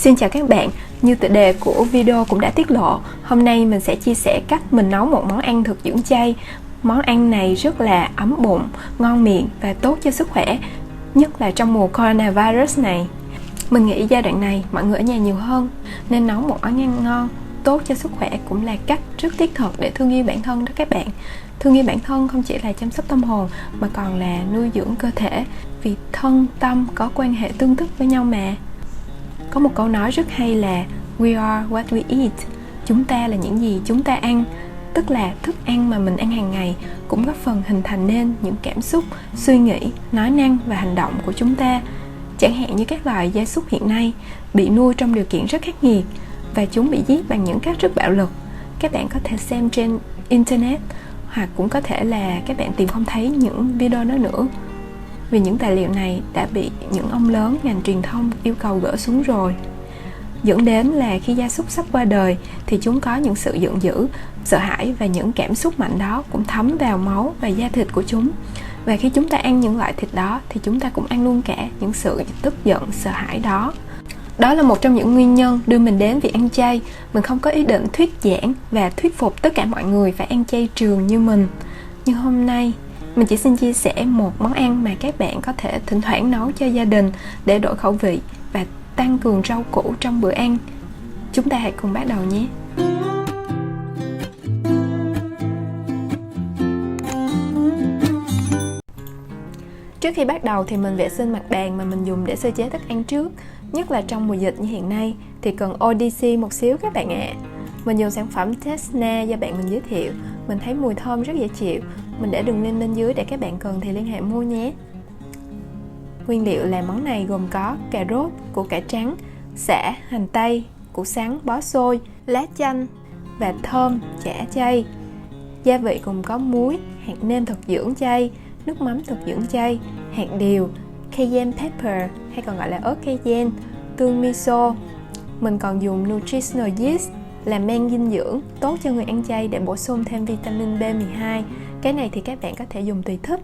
Xin chào các bạn, như tựa đề của video cũng đã tiết lộ, hôm nay mình sẽ chia sẻ cách mình nấu một món ăn thực dưỡng chay. Món ăn này rất là ấm bụng, ngon miệng và tốt cho sức khỏe, nhất là trong mùa coronavirus này. Mình nghĩ giai đoạn này mọi người ở nhà nhiều hơn, nên nấu một món ăn ngon, tốt cho sức khỏe cũng là cách rất thiết thực để thương yêu bản thân đó các bạn. Thương yêu bản thân không chỉ là chăm sóc tâm hồn mà còn là nuôi dưỡng cơ thể, vì thân tâm có quan hệ tương tức với nhau mà. Có một câu nói rất hay là We are what we eat. Chúng ta là những gì chúng ta ăn. Tức là thức ăn mà mình ăn hàng ngày cũng góp phần hình thành nên những cảm xúc, suy nghĩ, nói năng và hành động của chúng ta. Chẳng hạn như các loài gia súc hiện nay bị nuôi trong điều kiện rất khắc nghiệt và chúng bị giết bằng những cách rất bạo lực. Các bạn có thể xem trên internet, hoặc cũng có thể là các bạn tìm không thấy những video đó nữa, vì những tài liệu này đã bị những ông lớn ngành truyền thông yêu cầu gỡ xuống rồi. Dẫn đến là khi gia súc sắp qua đời thì chúng có những sự giận dữ, sợ hãi, và những cảm xúc mạnh đó cũng thấm vào máu và da thịt của chúng. Và khi chúng ta ăn những loại thịt đó thì chúng ta cũng ăn luôn cả những sự tức giận, sợ hãi đó. Đó là một trong những nguyên nhân đưa mình đến việc ăn chay. Mình không có ý định thuyết giảng và thuyết phục tất cả mọi người phải ăn chay trường như mình. Nhưng hôm nay mình chỉ xin chia sẻ một món ăn mà các bạn có thể thỉnh thoảng nấu cho gia đình để đổi khẩu vị và tăng cường rau củ trong bữa ăn. Chúng ta hãy cùng bắt đầu nhé. Trước khi bắt đầu thì mình vệ sinh mặt bàn mà mình dùng để sơ chế thức ăn trước. Nhất là trong mùa dịch như hiện nay thì cần ODC một xíu các bạn ạ. Mình dùng sản phẩm Tesna do bạn mình giới thiệu. Mình thấy mùi thơm rất dễ chịu. Mình để đường link bên dưới để các bạn cần thì liên hệ mua nhé. Nguyên liệu làm món này gồm có cà rốt, củ cải trắng, sả, hành tây, củ sắn, bó xôi, lá chanh và thơm, chả chay. Gia vị gồm có muối, hạt nêm thực dưỡng chay, nước mắm thực dưỡng chay, hạt điều, cayenne pepper hay còn gọi là ớt cayenne, tương miso. Mình còn dùng nutritional yeast là men dinh dưỡng tốt cho người ăn chay để bổ sung thêm vitamin B12. Cái này thì các bạn có thể dùng tùy thích.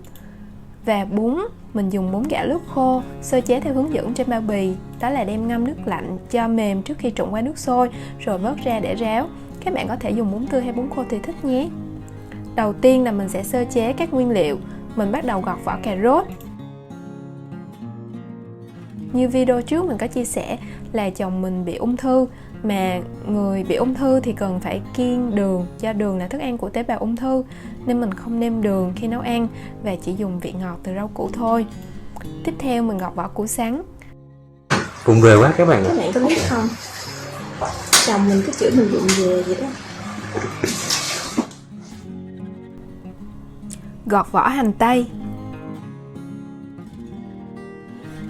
Và bún, mình dùng bún gạo lứt khô, sơ chế theo hướng dẫn trên bao bì. Đó là đem ngâm nước lạnh cho mềm trước khi trụng qua nước sôi, rồi vớt ra để ráo. Các bạn có thể dùng bún tươi hay bún khô tùy thích nhé. Đầu tiên là mình sẽ sơ chế các nguyên liệu. Mình bắt đầu gọt vỏ cà rốt. Như video trước mình có chia sẻ là chồng mình bị ung thư, mà người bị ung thư thì cần phải kiêng đường, do đường là thức ăn của tế bào ung thư, nên mình không nêm đường khi nấu ăn và chỉ dùng vị ngọt từ rau củ thôi. Tiếp theo mình gọt vỏ củ sắn. Vụng về quá các bạn ạ. Các bạn có biết không, chồng mình cứ chửi mình vụng về vậy đó. Gọt vỏ hành tây.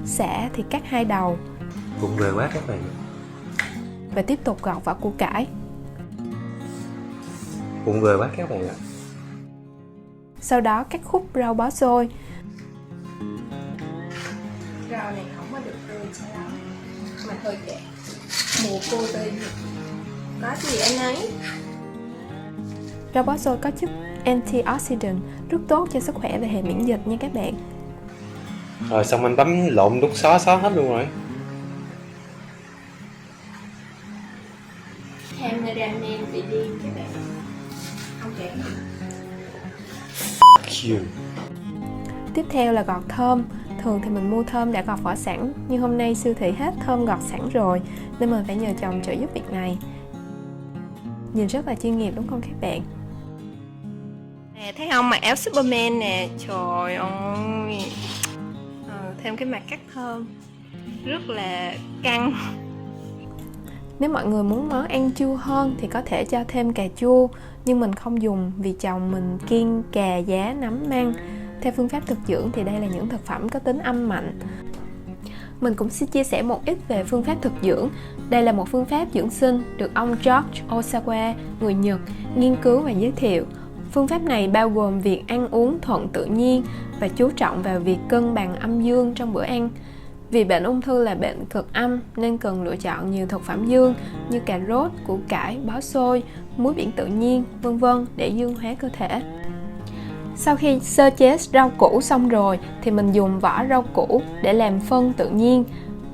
Sả thì cắt hai đầu. Vụng về quá các bạn. Và tiếp tục gọt vỏ củ cải. Vụng về quá các bạn ạ. Sau đó cắt khúc rau bó xôi. Rau này không có được tươi cho lắm, mà hơi kẹt. Mùa cô tươi, có gì anh ấy. Rau bó xôi có chất antioxidant rất tốt cho sức khỏe và hệ miễn dịch nha các bạn. Rồi xong anh bấm lộn đút xóa hết luôn rồi. Cameraman bị điên các bạn. Không kẹt. Tiếp theo là gọt thơm. Thường thì mình mua thơm đã gọt vỏ sẵn, nhưng hôm nay siêu thị hết thơm gọt sẵn rồi, nên mình phải nhờ chồng trợ giúp việc này. Nhìn rất là chuyên nghiệp đúng không các bạn? Nè, thấy không, mặc áo Superman nè, trời ơi. Thêm cái mặt cắt thơm rất là căng. Nếu mọi người muốn món ăn chua hơn thì có thể cho thêm cà chua, nhưng mình không dùng vì chồng mình kiêng cà, giá, nấm, măng. Theo phương pháp thực dưỡng thì đây là những thực phẩm có tính âm mạnh. Mình cũng xin chia sẻ một ít về phương pháp thực dưỡng. Đây là một phương pháp dưỡng sinh được ông George Osawa, người Nhật, nghiên cứu và giới thiệu. Phương pháp này bao gồm việc ăn uống thuận tự nhiên và chú trọng vào việc cân bằng âm dương trong bữa ăn. Vì bệnh ung thư là bệnh cực âm nên cần lựa chọn nhiều thực phẩm dương như cà rốt, củ cải, bó xôi, muối biển tự nhiên, v.v. để dương hóa cơ thể. Sau khi sơ chế rau củ xong rồi thì mình dùng vỏ rau củ để làm phân tự nhiên.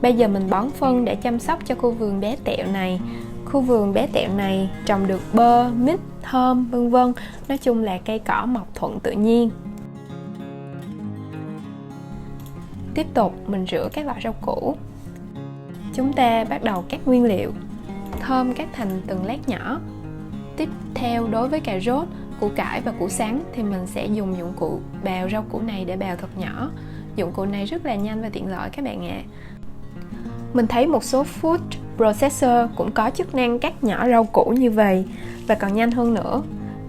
Bây giờ mình bón phân để chăm sóc cho khu vườn bé tẹo này. Khu vườn bé tẹo này trồng được bơ, mít, thơm, vân vân. Nói chung là cây cỏ mọc thuận tự nhiên. Tiếp tục mình rửa các loại rau củ. Chúng ta bắt đầu cắt nguyên liệu. Thơm cắt thành từng lát nhỏ. Tiếp theo đối với cà rốt, củ cải và củ sắn thì mình sẽ dùng dụng cụ bào rau củ này để bào thật nhỏ. Dụng cụ này rất là nhanh và tiện lợi các bạn ạ. Mình thấy một số food processor cũng có chức năng cắt nhỏ rau củ như vậy và còn nhanh hơn nữa.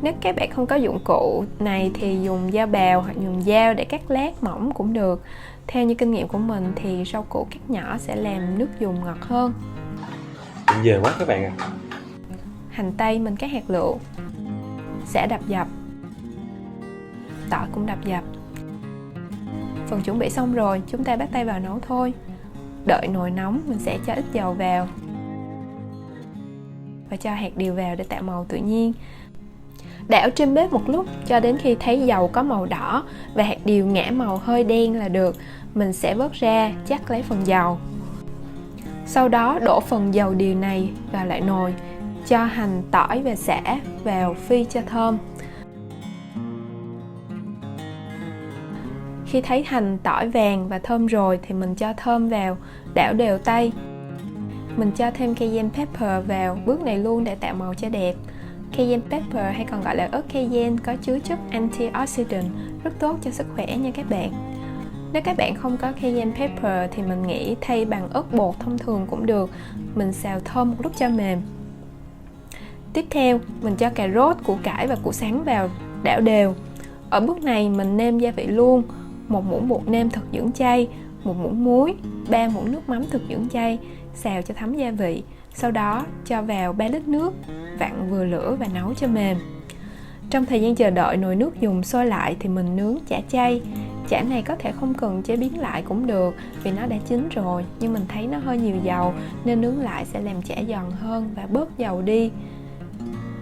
Nếu các bạn không có dụng cụ này thì dùng dao bào hoặc dùng dao để cắt lát mỏng cũng được. Theo như kinh nghiệm của mình thì rau củ cắt nhỏ sẽ làm nước dùng ngọt hơn. Về quá các bạn ạ. Hành tây mình cắt hạt lựu, sả đập dập, tỏi cũng đập dập. Phần chuẩn bị xong rồi, chúng ta bắt tay vào nấu thôi. Đợi nồi nóng, mình sẽ cho ít dầu vào và cho hạt điều vào để tạo màu tự nhiên. Đảo trên bếp một lúc cho đến khi thấy dầu có màu đỏ và hạt điều ngả màu hơi đen là được. Mình sẽ vớt ra, chắc lấy phần dầu. Sau đó đổ phần dầu điều này vào lại nồi, cho hành, tỏi và sả vào phi cho thơm. Khi thấy hành, tỏi vàng và thơm rồi thì mình cho thơm vào, đảo đều tay. Mình cho thêm cayenne pepper vào bước này luôn để tạo màu cho đẹp. Cayenne pepper hay còn gọi là ớt cayenne có chứa chất antioxidant rất tốt cho sức khỏe nha các bạn. Nếu các bạn không có cayenne pepper thì mình nghĩ thay bằng ớt bột thông thường cũng được. Mình xào thơm một lúc cho mềm. Tiếp theo, mình cho cà rốt, củ cải và củ sắn vào, đảo đều. Ở bước này mình nêm gia vị luôn. 1 muỗng bột nêm thực dưỡng chay, 1 muỗng muối, 3 muỗng nước mắm thực dưỡng chay, xào cho thấm gia vị. Sau đó cho vào 3 lít nước, vặn vừa lửa và nấu cho mềm. Trong thời gian chờ đợi nồi nước dùng sôi lại thì mình nướng chả chay. Chả này có thể không cần chế biến lại cũng được vì nó đã chín rồi, nhưng mình thấy nó hơi nhiều dầu nên nướng lại sẽ làm chả giòn hơn và bớt dầu đi.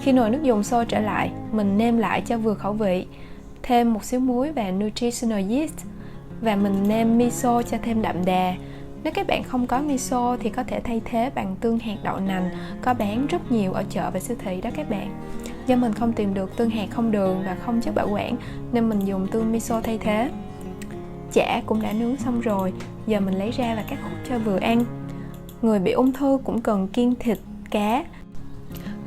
Khi nồi nước dùng sôi trở lại, mình nêm lại cho vừa khẩu vị, thêm một xíu muối và nutritional yeast và mình nêm miso cho thêm đậm đà. Nếu các bạn không có miso thì có thể thay thế bằng tương hạt đậu nành, có bán rất nhiều ở chợ và siêu thị đó các bạn. Do mình không tìm được tương hạt không đường và không chất bảo quản nên mình dùng tương miso thay thế. Chả cũng đã nướng xong rồi, giờ mình lấy ra và cắt khúc cho vừa ăn. Người bị ung thư cũng cần kiêng thịt, cá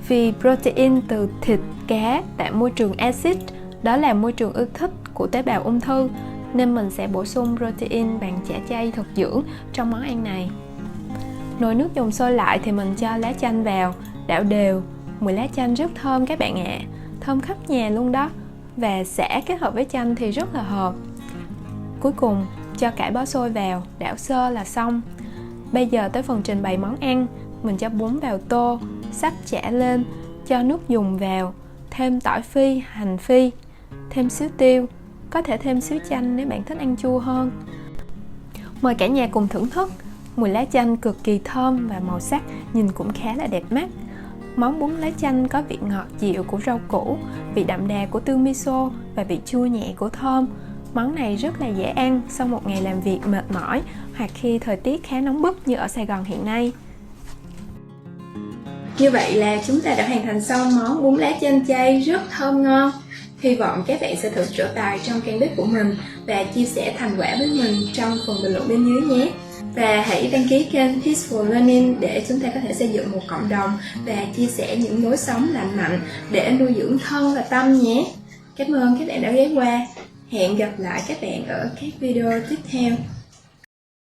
vì protein từ thịt, cá tạo môi trường axit, đó là môi trường ưa thích của tế bào ung thư, nên mình sẽ bổ sung protein bằng chả chay thực dưỡng trong món ăn này. Nồi nước dùng sôi lại thì mình cho lá chanh vào, đảo đều. Mùi lá chanh rất thơm các bạn ạ, thơm khắp nhà luôn đó. Và sả kết hợp với chanh thì rất là hợp. Cuối cùng cho cải bó xôi vào, đảo sơ là xong. Bây giờ tới phần trình bày món ăn. Mình cho bún vào tô, xắt chả lên, cho nước dùng vào, thêm tỏi phi, hành phi, thêm xíu tiêu, có thể thêm xíu chanh nếu bạn thích ăn chua hơn. Mời cả nhà cùng thưởng thức. Mùi lá chanh cực kỳ thơm và màu sắc nhìn cũng khá là đẹp mắt. Món bún lá chanh có vị ngọt dịu của rau củ, vị đậm đà của tương miso và vị chua nhẹ của thơm. Món này rất là dễ ăn sau một ngày làm việc mệt mỏi hoặc khi thời tiết khá nóng bức như ở Sài Gòn hiện nay. Như vậy là chúng ta đã hoàn thành xong món bún lá chanh chay rất thơm ngon. Hy vọng các bạn sẽ thử trổ tài trong căn bếp của mình và chia sẻ thành quả với mình trong phần bình luận bên dưới nhé. Và hãy đăng ký kênh Peaceful Learning để chúng ta có thể xây dựng một cộng đồng và chia sẻ những lối sống lành mạnh để nuôi dưỡng thân và tâm nhé. Cảm ơn các bạn đã ghé qua. Hẹn gặp lại các bạn ở các video tiếp theo.